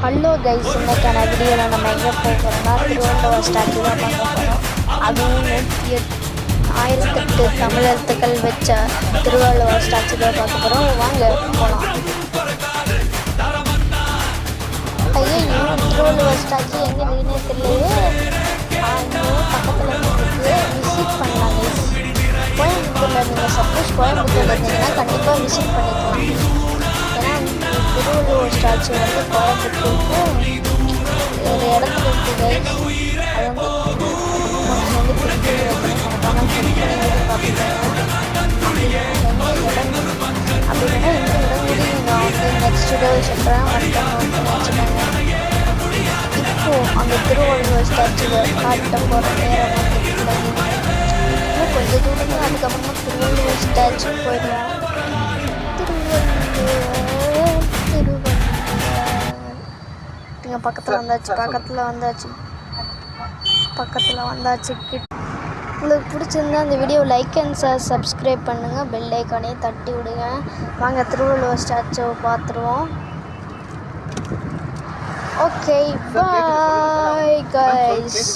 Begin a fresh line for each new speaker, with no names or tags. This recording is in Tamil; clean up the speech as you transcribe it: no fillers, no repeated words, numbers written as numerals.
ஹலோ கைஸ், இன்னைக்கான வீடியோவில் நம்ம எங்கே போகிறோம்னா திருவள்ளுவர் ஸ்டாச்சு தான் பார்க்க போகிறோம். அதுவும் 1008 தமிழ் எழுத்துக்கள் வச்ச திருவள்ளுவர் ஸ்டாச்சு தான் பார்க்க போகிறோம். வாங்க போகலாம். ஐயோ, திருவள்ளுவர் ஸ்டாச்சு எங்கே இருக்குன்னே தெரியலையே. இன்னும் பக்கத்தில் இருக்குது, விசிட் பண்ணலாம் கைஸ். கோயம்புத்தூரில் நீங்கள் சப்போஸ் கோயம்புத்தூரில் இருந்தீங்கன்னா கண்டிப்பாக விசிட் பண்ணிக்கலாம். ஏன்னா திருவள்ளுவர் ஸ்டாச்சு வந்து கோயம்புத்தூருக்கும் ஒரு இடத்துல இருக்குது கைஸ். அது வந்து மறக்காமல் செக் பண்ணி பார்த்துக்கோங்க. அப்படின்னா இந்த இடம் கூடி நான் வந்து நெக்ஸ்ட் வீடியோவில் சொல்கிறேன். மறக்காமல் வச்சுக்கோங்க. இப்போது அந்த திருவள்ளுவர் ஸ்டாச்சுவை காட்ட போகிற நேரம் இன்னும் கொஞ்சம் தூரம், அதுக்கப்புறமா திருவள்ளுவர் ஸ்டாச்சு போயிடுவோம். பக்கத்தில் வந்தாச்சு. உங்களுக்கு பிடிச்சிருந்தா அந்த வீடியோ லைக் அண்ட் சப்ஸ்கிரைப் பண்ணுங்கள். பெல் ஐக்கானே தட்டி விடுங்க. வாங்க திருவள்ளுவர் ஸ்டாச்சுவை பார்த்துருவோம். Okay, bye guys.